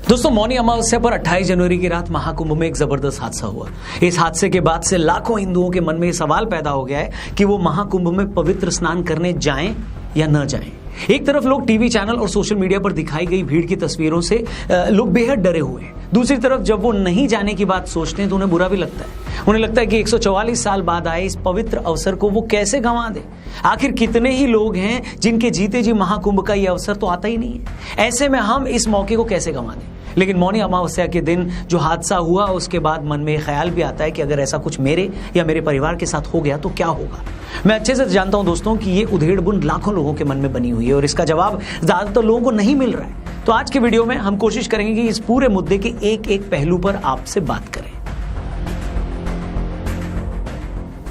दोस्तों, मौनी अमावस्या पर 28 जनवरी की रात महाकुंभ में एक जबरदस्त हादसा हुआ। इस हादसे के बाद से लाखों हिंदुओं के मन में ये सवाल पैदा हो गया है कि वो महाकुंभ में पवित्र स्नान करने जाएं या न जाएं। एक तरफ लोग टीवी चैनल और सोशल मीडिया पर दिखाई गई भीड़ की तस्वीरों से लोग बेहद डरे हुए हैं। दूसरी तरफ जब वो नहीं जाने की बात सोचते हैं तो उन्हें बुरा भी लगता है। उन्हें लगता है कि 144 साल बाद आए इस पवित्र अवसर को वो कैसे गंवा दे। आखिर कितने ही लोग हैं जिनके जीते जी महाकुंभ का ये अवसर तो आता ही नहीं है। ऐसे में हम इस मौके को कैसे गंवा दें। लेकिन मौनी अमावस्या के दिन जो हादसा हुआ उसके बाद मन में ख्याल भी आता है कि अगर ऐसा कुछ मेरे या मेरे परिवार के साथ हो गया तो क्या होगा। मैं अच्छे से जानता हूं दोस्तों कि ये उधेड़ बुन लाखों लोगों के मन में बनी हुई है और इसका जवाब ज्यादातर लोगों को नहीं मिल रहा है। तो आज के वीडियो में हम कोशिश करेंगे कि इस पूरे मुद्दे के एक एक पहलू पर आपसे बात करें।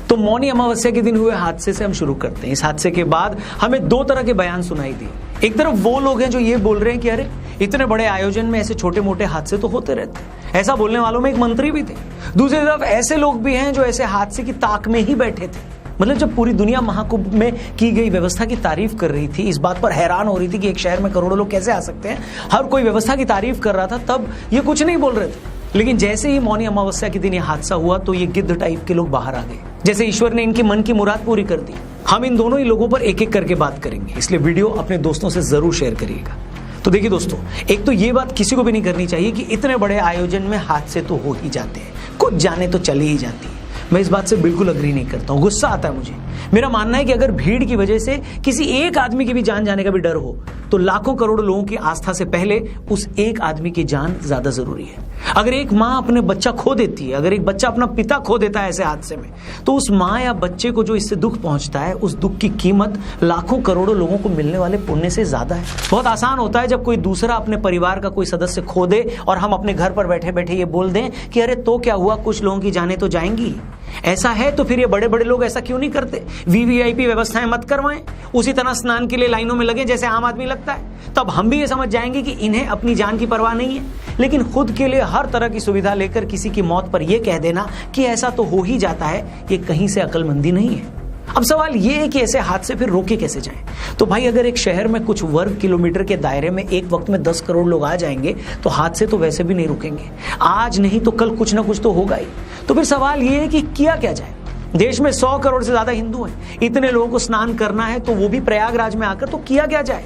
तो मौनी अमावस्या के दिन हुए हादसे से हम शुरू करते हैं। इस हादसे के बाद हमें दो तरह के बयान सुनाई दिए। एक तरफ वो लोग हैं जो ये बोल रहे हैं कि अरे इतने बड़े आयोजन में ऐसे छोटे मोटे हादसे तो होते रहते हैं। ऐसा बोलने वालों में एक मंत्री भी थे। दूसरी तरफ ऐसे लोग भी हैं जो ऐसे हादसे की ताक में ही बैठे थे। मतलब जब पूरी दुनिया महाकुंभ में की गई व्यवस्था की तारीफ कर रही थी, इस बात पर हैरान हो रही थी कि एक शहर में करोड़ों लोग कैसे आ सकते हैं, हर कोई व्यवस्था की तारीफ कर रहा था, तब ये कुछ नहीं बोल रहे थे। लेकिन जैसे ही मौनी अमावस्या के दिन ये हादसा हुआ तो ये गिद्ध टाइप के लोग बाहर आ गए, जैसे ईश्वर ने इनके मन की मुराद पूरी कर दी। हम इन दोनों ही लोगों पर एक एक करके बात करेंगे, इसलिए वीडियो अपने दोस्तों से जरूर शेयर करिएगा। तो देखिए दोस्तों, एक तो ये बात किसी को भी नहीं करनी चाहिए कि इतने बड़े आयोजन में हादसे तो हो ही जाते हैं, कुछ जाने तो चली ही जाती है। मैं इस बात से बिल्कुल अग्री नहीं करता हूँ, गुस्सा आता है मुझे। मेरा मानना है कि अगर भीड़ की वजह से किसी एक आदमी की भी जान जाने का भी डर हो तो लाखों करोड़ों लोगों की आस्था से पहले उस एक आदमी की जान ज्यादा जरूरी है। अगर एक माँ अपने बच्चा खो देती है, अगर एक बच्चा अपना पिता खो देता है ऐसे हादसे में, तो उस माँ या बच्चे को जो इससे दुख पहुंचता है, उस दुख की कीमत लाखों करोड़ों लोगों को मिलने वाले पुण्य से ज्यादा है। बहुत आसान होता है जब कोई दूसरा अपने परिवार का कोई सदस्य खो दे और हम अपने घर पर बैठे बैठे ये बोल दें कि अरे तो क्या हुआ, कुछ लोगों की जानें तो जाएंगी। ऐसा है तो फिर ये बड़े बड़े लोग ऐसा क्यों नहीं करते? वीवीआईपी व्यवस्थाएं मत करवाएं, उसी तरह स्नान के लिए लाइनों में लगे जैसे आम आदमी लगता है। तब हम भी ये समझ जाएंगे कि इन्हें अपनी जान की परवाह नहीं है। लेकिन खुद के लिए हर तरह की सुविधा लेकर किसी की मौत पर यह कह देना कि ऐसा तो हो ही जाता है, ये कहीं से अक्लमंदी नहीं है। अब सवाल यह है कि ऐसे हादसे फिर रोके कैसे जाएं? तो भाई, अगर एक शहर में कुछ वर्ग किलोमीटर के दायरे में एक वक्त में 10 करोड़ लोग आ जाएंगे तो हादसे तो वैसे भी नहीं रुकेंगे। आज नहीं तो कल कुछ ना कुछ तो होगा ही। तो फिर सवाल यह है कि किया क्या जाए? देश में 100 करोड़ से ज्यादा हिंदू हैं, इतने लोगों को स्नान करना है तो वो भी प्रयागराज में आकर, तो किया क्या जाए?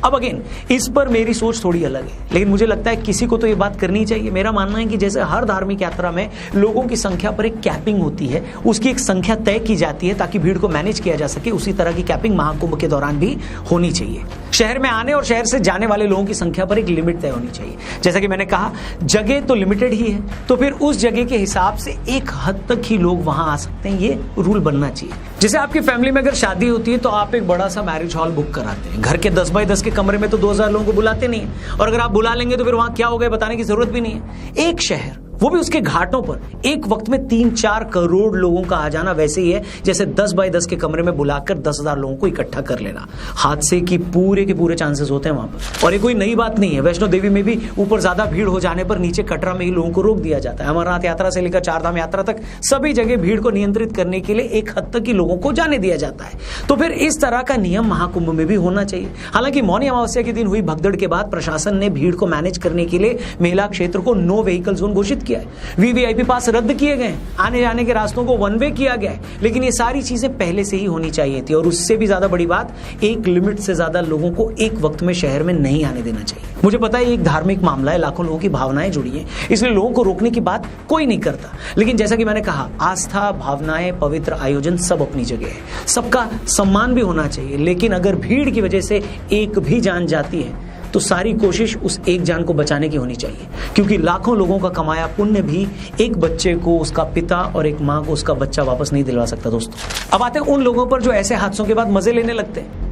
अब अगेन इस पर मेरी सोच थोड़ी अलग है, लेकिन मुझे लगता है किसी को तो ये बात करनी चाहिए। मेरा मानना है कि जैसे हर धार्मिक यात्रा में लोगों की संख्या पर एक कैपिंग होती है, उसकी एक संख्या तय की जाती है ताकि भीड़ को मैनेज किया जा सके, उसी तरह की कैपिंग महाकुंभ के दौरान भी होनी चाहिए। शहर में आने और शहर से जाने वाले लोगों की संख्या पर एक लिमिट तय होनी चाहिए। जैसा कि मैंने कहा, जगह तो लिमिटेड ही है, तो फिर उस जगह के हिसाब से एक हद तक ही लोग वहां आ सकते हैं, ये रूल बनना चाहिए। जैसे आपकी फैमिली में अगर शादी होती है तो आप एक बड़ा सा मैरिज हॉल बुक कराते हैं। घर के 10 बाय 10 के कमरे में तो 2000 लोगों को बुलाते नहीं है, और अगर आप बुला लेंगे तो फिर वहां क्या हो गया बताने की जरूरत भी नहीं है। एक शहर, वो भी उसके घाटों पर, एक वक्त में 3-4 करोड़ लोगों का आ जाना वैसे ही है जैसे 10 बाय 10 के कमरे में बुलाकर 10,000 लोगों को इकट्ठा कर लेना। हादसे की पूरे के पूरे चांसेस होते हैं वहां पर। और ये कोई नई बात नहीं है। वैष्णो देवी में भी ऊपर ज्यादा भीड़ हो जाने पर नीचे कटरा में ही लोगों को रोक दिया जाता है। अमरनाथ यात्रा से लेकर चारधाम यात्रा तक सभी जगह भीड़ को नियंत्रित करने के लिए एक हद तक ही लोगों को जाने दिया जाता है। तो फिर इस तरह का नियम महाकुंभ में भी होना चाहिए। हालांकि मौनी अमावस्या के दिन हुई भगदड़ के बाद प्रशासन ने भीड़ को मैनेज करने के लिए मेला क्षेत्र को नो व्हीकल जोन घोषित किया है। वीवीआईपी पास रद्द किए गए, आने जाने के रास्तों को वन वे किया गया है। लेकिन ये सारी चीजें पहले से ही होनी चाहिए थी। और उससे भी ज्यादा बड़ी बात, एक लिमिट से ज्यादा लोगों को एक वक्त में शहर में नहीं आने देना चाहिए। मुझे पता है एक धार्मिक मामला है, लाखों लोगों की भावनाएं जुड़ी हैं, इसलिए लोगों को रोकने की बात कोई नहीं करता। लेकिन जैसा कि मैंने कहा, आस्था, भावनाएं, पवित्र आयोजन सब अपनी जगह है, सबका सम्मान भी होना चाहिए। लेकिन अगर भीड़ की वजह से एक भी जान जाती है तो सारी कोशिश उस एक जान को बचाने की होनी चाहिए, क्योंकि लाखों लोगों का कमाया पुण्य भी एक बच्चे को उसका पिता और एक माँ को उसका बच्चा वापस नहीं दिलवा सकता। दोस्तों, अब आते हैं उन लोगों पर जो ऐसे हादसों के बाद मजे लेने लगते हैं।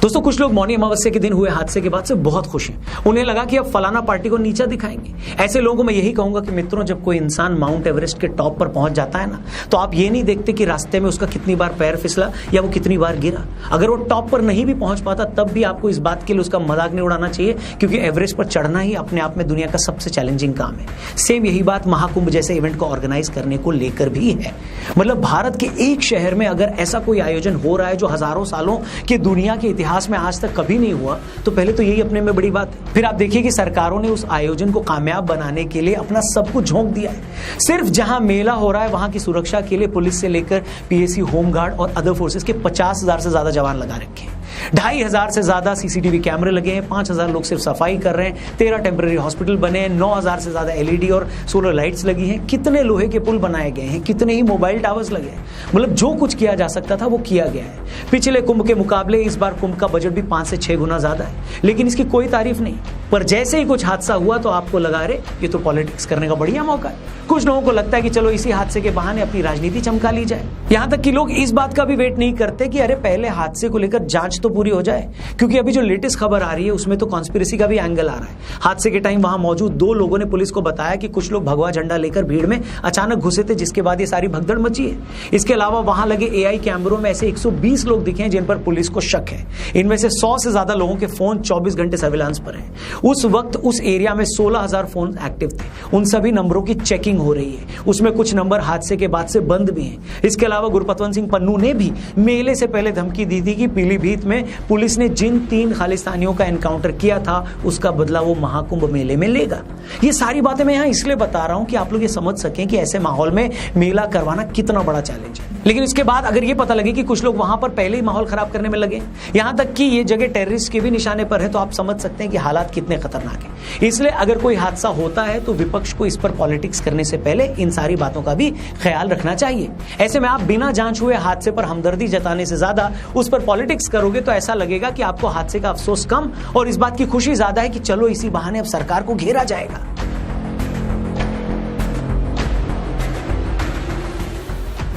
दोस्तों, कुछ लोग मौनी अमावस्या के दिन हुए हादसे के बाद से बहुत खुश हैं। उन्हें लगा कि अब फलाना पार्टी को नीचा दिखाएंगे। ऐसे लोगों को मैं यही कहूंगा कि मित्रों, जब कोई इंसान माउंट एवरेस्ट के टॉप पर पहुंच जाता है ना, तो आप ये नहीं देखते कि रास्ते में उसका कितनी बार पैर फिसला या वो कितनी बार गिरा। अगर वो टॉप पर नहीं भी पहुंच पाता तब भी आपको इस बात के लिए उसका मजाक नहीं उड़ाना चाहिए, क्योंकि एवरेस्ट पर चढ़ना ही अपने आप में दुनिया का सबसे चैलेंजिंग काम है। सेम यही बात महाकुंभ जैसे इवेंट को ऑर्गेनाइज करने को लेकर भी है। मतलब भारत के एक शहर में अगर ऐसा कोई आयोजन हो रहा है जो हजारों सालों के दुनिया के इतिहास इतिहास में आज तक कभी नहीं हुआ, तो पहले तो यही अपने में बड़ी बात है। फिर आप देखिए कि सरकारों ने उस आयोजन को कामयाब बनाने के लिए अपना सब कुछ झोंक दिया है। सिर्फ जहां मेला हो रहा है वहां की सुरक्षा के लिए पुलिस से लेकर पीएसी, होमगार्ड और अदर फोर्सेस के 50,000 से ज्यादा जवान लगा रखे हैं। 2,500 से ज्यादा सीसीटीवी कैमरे लगे हैं, 5,000 लोग सिर्फ सफाई कर रहे हैं, 13 टेम्पररी हॉस्पिटल बने हैं, 9,000 से ज्यादा एलईडी और सोलर लाइट्स लगी हैं, कितने लोहे के पुल बनाए गए हैं, कितने ही मोबाइल टावर्स लगे हैं। मतलब जो कुछ किया जा सकता था वो किया गया है। पिछले कुंभ के मुकाबले इस बार कुंभ का बजट भी 5 से 6 गुना ज्यादा है, लेकिन इसकी कोई तारीफ नहीं। पर जैसे ही कुछ हादसा हुआ तो आपको लगा रहे ये तो पॉलिटिक्स करने का बढ़िया मौका है। कुछ लोगों को लगता है कि चलो इसी हादसे के बहाने अपनी राजनीति चमका ली जाए। यहां तक कि लोग इस बात का भी वेट नहीं करते कि अरे पहले हादसे को लेकर जांच तो पूरी हो जाए, क्योंकि अभी जो लेटेस्ट खबर आ रही है उसमें तो कॉन्स्पिरेसी का भी एंगल आ रहा है। हादसे के टाइम वहां मौजूद 2 लोगों ने पुलिस को बताया कि कुछ लोग भगवा झंडा लेकर भीड़ में अचानक घुसे थे, जिसके बाद ये सारी भगदड़ मची है। इसके अलावा वहां लगे एआई कैमरों में ऐसे 120 लोग दिखे हैं जिन पर पुलिस को शक है। इनमें से 100 से ज्यादा लोगों के फोन 24 घंटे सर्विलांस पर हैं। उस वक्त उस एरिया में 16,000 फोन एक्टिव थे। उन सभी नंबरों की चेकिंग हो रही है। उसमें कुछ नंबर हादसे के बाद से बंद भी हैं। इसके अलावा गुरपतवंत सिंह पन्नू ने भी मेले से पहले धमकी दी थी कि पीलीभीत में पुलिस ने जिन 3 खालिस्तानियों का एनकाउंटर किया था उसका बदला वो महाकुंभ मेले में लेगा। ये सारी बातें मैं यहां इसलिए बता रहा हूं कि आप लोग ये समझ सकें कि ऐसे माहौल में मेला करवाना कितना बड़ा चैलेंज है। लेकिन इसके बाद अगर ये पता लगे कि कुछ लोग वहां पर पहले ही माहौल खराब करने में लगे, यहां तक कि ये जगह टेररिस्ट के भी निशाने पर है, तो आप समझ सकते हैं कि हालात कितने खतरनाक हैं। इसलिए अगर कोई हादसा होता है तो विपक्ष को इस पर पॉलिटिक्स करने से पहले इन सारी बातों का भी ख्याल रखना चाहिए। ऐसे में आप बिना जांच हुए हादसे पर हमदर्दी जताने से ज्यादा उस पर पॉलिटिक्स करोगे तो ऐसा लगेगा कि आपको हादसे का अफसोस कम और इस बात की खुशी ज्यादा है कि चलो इसी बहाने अब सरकार को घेरा जाएगा।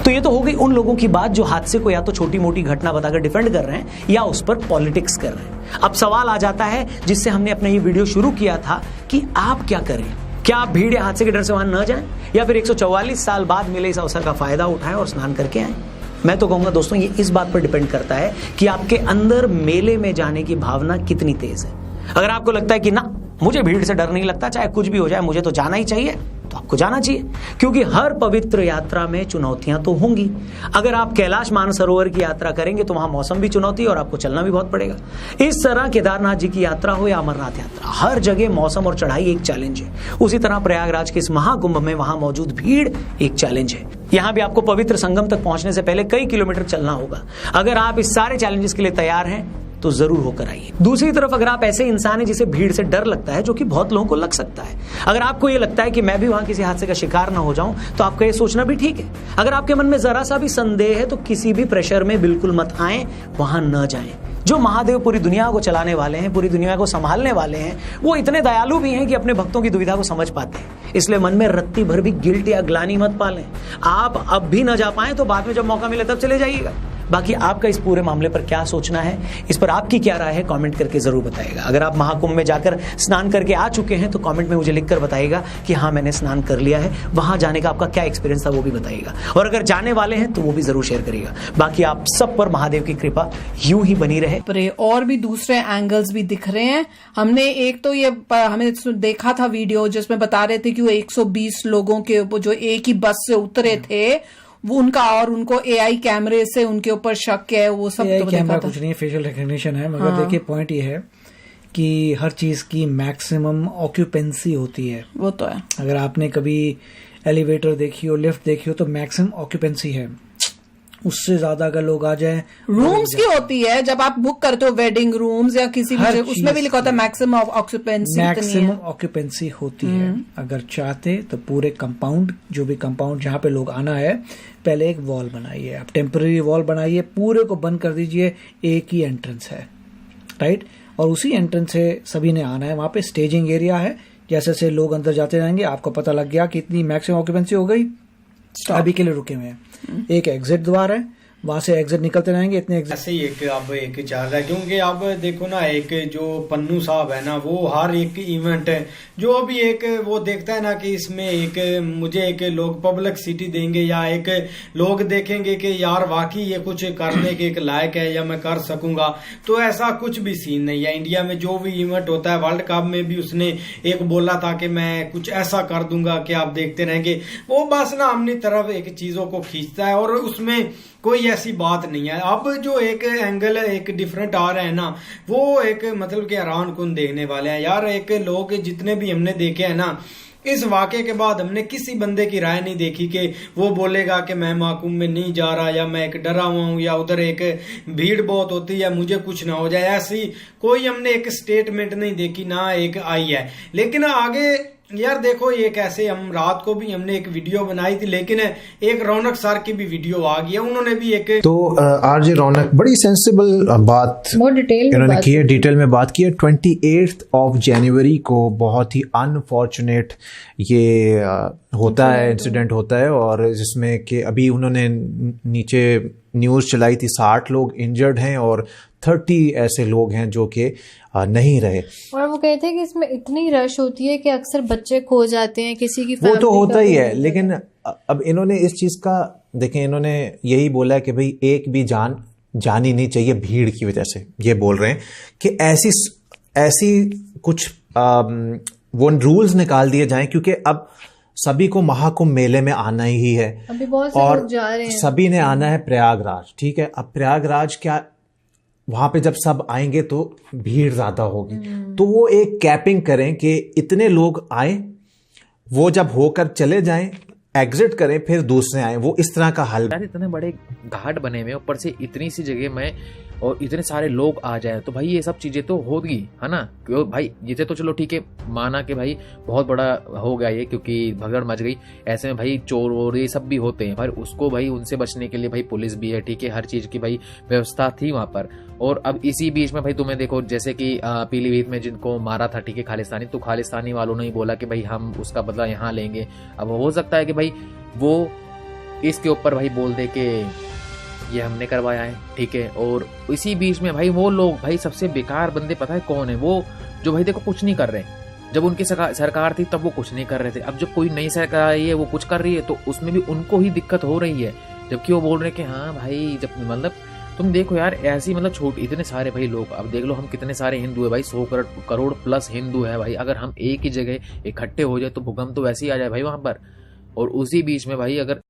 तो ये तो हो गई उन लोगों की बात जो हादसे को या तो छोटी मोटी घटना बताकर डिफेंड कर रहे हैं या उस पर पॉलिटिक्स कर रहे हैं। अब सवाल आ जाता है जिससे हमने अपना ये वीडियो शुरू किया था कि आप क्या करें? क्या आप भीड़ या हादसे के डर से वहां न जाएं या फिर 144 साल बाद मिले इस अवसर का फायदा उठाएं और स्नान करके आएं? मैं तो कहूंगा दोस्तों ये इस बात पर डिपेंड करता है कि आपके अंदर मेले में जाने की भावना कितनी तेज है। अगर आपको लगता है कि ना मुझे भीड़ से डर नहीं लगता, चाहे कुछ भी हो जाए मुझे तो जाना ही चाहिए, तो आपको जाना चाहिए, क्योंकि हर पवित्र यात्रा में चुनौतियां तो होंगी। अगर आप कैलाश मानसरोवर की यात्रा करेंगे तो वहां मौसम भी चुनौती और आपको चलना भी बहुत पड़ेगा। इस तरह केदारनाथ जी की यात्रा हो या अमरनाथ यात्रा, हर जगह मौसम और चढ़ाई एक चैलेंज है। उसी तरह प्रयागराज के इस महाकुंभ में वहां मौजूद भीड़ एक चैलेंज है। यहां भी आपको पवित्र संगम तक पहुंचने से पहले कई किलोमीटर चलना होगा। अगर आप इस सारे चैलेंजेस के लिए तैयार हैं तो जरूर होकर आइए। दूसरी तरफ अगर आप ऐसे इंसान हैं जिसे भीड़ से डर लगता है, जो कि बहुत लोगों को लग सकता है, अगर आपको ये लगता है कि मैं भी वहां किसी हादसे का शिकार ना हो जाऊं, तो आपका ये सोचना भी ठीक है। अगर आपके मन में जरा सा भी संदेह है तो किसी भी प्रेशर में बिल्कुल मत आए, वहां न जाएं। जो महादेव पूरी दुनिया को चलाने वाले हैं, पूरी दुनिया को संभालने वाले हैं, वो इतने दयालु भी हैं कि अपने भक्तों की दुविधा को समझ पाते हैं। इसलिए मन में रत्ती भर भी गिल्ट या ग्लानि मत पालें। आप अब भी न जा पाए तो बाद में जब मौका मिले तब चले जाइएगा। बाकी आपका इस पूरे मामले पर क्या सोचना है, इस पर आपकी क्या राय है, कमेंट करके जरूर बताइएगा। अगर आप महाकुंभ में जाकर स्नान करके आ चुके हैं तो कमेंट में मुझे लिखकर बताइएगा कि हाँ मैंने स्नान कर लिया है। वहां जाने का आपका क्या एक्सपीरियंस था वो भी बताइएगा, और अगर जाने वाले हैं तो वो भी जरूर शेयर करिएगा। बाकी आप सब पर महादेव की कृपा यूं ही बनी रहे। और भी दूसरे एंगल्स भी दिख रहे हैं। हमने एक तो ये हमें देखा था वीडियो जिसमें बता रहे थे कि वो 120 लोगों के जो एक ही बस से उतरे थे वो उनका, और उनको एआई कैमरे से उनके ऊपर शक है, वो सब तो कैमरा कुछ नहीं है, फेशियल रिकग्निशन है। मगर देखिए पॉइंट ये है कि हर चीज की मैक्सिमम ऑक्यूपेंसी होती है। वो तो है। अगर आपने कभी एलिवेटर देखी हो, लिफ्ट देखी हो, तो मैक्सिमम ऑक्यूपेंसी है। उससे ज्यादा अगर लोग आ जाए, रूम्स की होती है जब आप बुक करते हो वेडिंग रूम्स या किसी भी, उसमें भी लिखा होता है मैक्सिमम ऑक्यूपेंसी। मैक्सिमम ऑक्यूपेंसी होती है। अगर चाहते तो पूरे कंपाउंड, जो भी कंपाउंड जहाँ पे लोग आना है, पहले एक वॉल बनाइए, आप टेम्पररी वॉल बनाइए, पूरे को बंद कर दीजिए, एक ही एंट्रेंस है, राइट, और उसी एंट्रेंस से सभी ने आना है। वहां पे स्टेजिंग एरिया है, जैसे जैसे लोग अंदर जाते रहेंगे आपको पता लग गया कि इतनी मैक्सिमम ऑक्यूपेंसी हो गई, अभी के लिए रुके हुए हैं। एक एग्जिट द्वार है, वहां से एग्जिट निकलते रहेंगे, इतने एग्जिट। ऐसे ही अब एक चल रहा है, क्योंकि अब देखो ना, एक जो पन्नू साहब है ना, वो हर एक इवेंट है जो भी एक वो देखता है ना कि इसमें एक मुझे एक लोग पब्लिक सिटी देंगे या एक लोग देखेंगे कि यार वाकई ये कुछ करने के एक लायक है या मैं कर सकूंगा, तो ऐसा कुछ भी सीन नहीं है। इंडिया में जो भी इवेंट होता है, वर्ल्ड कप में भी उसने एक बोला था कि मैं कुछ ऐसा कर दूंगा कि आप देखते रहेंगे। वो बस ना अपनी तरफ एक चीजों को खींचता है और उसमें कोई ऐसी बात नहीं है। अब जो एक एंगल एक डिफरेंट आ रहा है ना, वो एक मतलब कि हैरान कुन देखने वाले हैं यार। एक लोग जितने भी हमने देखे हैं ना, इस वाक़े के बाद हमने किसी बंदे की राय नहीं देखी कि वो बोलेगा कि मैं महकुम में नहीं जा रहा, या मैं एक डरा हुआ हूं, या उधर एक भीड़ बहुत होती है मुझे कुछ ना हो जाए, ऐसी कोई हमने एक स्टेटमेंट नहीं देखी, ना एक आई है। लेकिन आगे यार देखो, ये कैसे, हम रात को भी हमने एक वीडियो बनाई थी, लेकिन एक रौनक सर की भी वीडियो आ गई है, उन्होंने भी एक तो आरजे रौनक बड़ी सेंसिबल बात बहुत इन्होंने की है, डिटेल में बात की है। 28 ऑफ जनवरी को बहुत ही अनफॉर्चुनेट ये होता है, इंसिडेंट होता है, और जिसमें कि अभी उन्होंने नीचे न्यूज़ चलाई थी 60 लोग इंजर्ड हैं और 30 ऐसे लोग हैं जो कि नहीं रहे। और वो कहते हैं कि इसमें इतनी रश होती है कि अक्सर बच्चे खो जाते हैं, किसी की वो तो होता ही है, लेकिन अब इन्होंने इस चीज का देखें, इन्होंने यही बोला है कि भाई एक भी जान जानी नहीं चाहिए भीड़ की वजह से। ये बोल रहे हैं कि ऐसी कुछ वो रूल्स निकाल दिए जाएं, क्योंकि अब सभी को महाकुंभ मेले में आना ही है, अभी बहुत से और लोग जा रहे हैं, सभी ने आना है प्रयागराज, ठीक है। अब प्रयागराज क्या, वहां पे जब सब आएंगे तो भीड़ ज्यादा होगी, तो वो एक कैपिंग करें कि इतने लोग आए, वो जब होकर चले जाएं, एग्जिट करें, फिर दूसरे आए, वो इस तरह का हल। यार इतने बड़े घाट बने हुए, ऊपर से इतनी सी जगह में और इतने सारे लोग आ जाए, तो भाई ये सब चीजें तो होगी, है ना। क्यों भाई, ये तो चलो ठीक है, माना कि भाई बहुत बड़ा हो गया ये, क्योंकि भगदड़ मच गई, ऐसे में भाई चोर और ये सब भी होते हैं, पर उसको भाई उनसे बचने के लिए भाई पुलिस भी है, ठीक है, हर चीज की भाई व्यवस्था थी वहां पर। और अब इसी बीच में भाई तुम्हें देखो, जैसे कि पीलीभीत में जिनको मारा था, ठीक है, खालिस्तानी, तो खालिस्तानी वालों ने ही बोला कि भाई हम उसका बदला यहाँ लेंगे। अब हो सकता है कि भाई वो इसके ऊपर भाई बोल दे कि ये हमने करवाया है, ठीक है। और इसी बीच में भाई वो लोग, भाई सबसे बेकार बंदे पता है कौन है, वो जो भाई देखो कुछ नहीं कर रहे। जब उनकी सरकार थी तब वो कुछ नहीं कर रहे थे, अब जब कोई नई सरकार आई है वो कुछ कर रही है, तो उसमें भी उनको ही दिक्कत हो रही है, जबकि वो बोल रहे हैं कि हाँ भाई, जब मतलब तुम देखो यार, ऐसी मतलब छोटे इतने सारे भाई लोग, अब देख लो हम कितने सारे हिंदू है भाई, 100 करोड़ प्लस हिंदू है भाई। अगर हम एक ही जगह इकट्ठे हो जाए तो भूकंप तो वैसे ही आ जाए भाई वहां पर। और उसी बीच में भाई अगर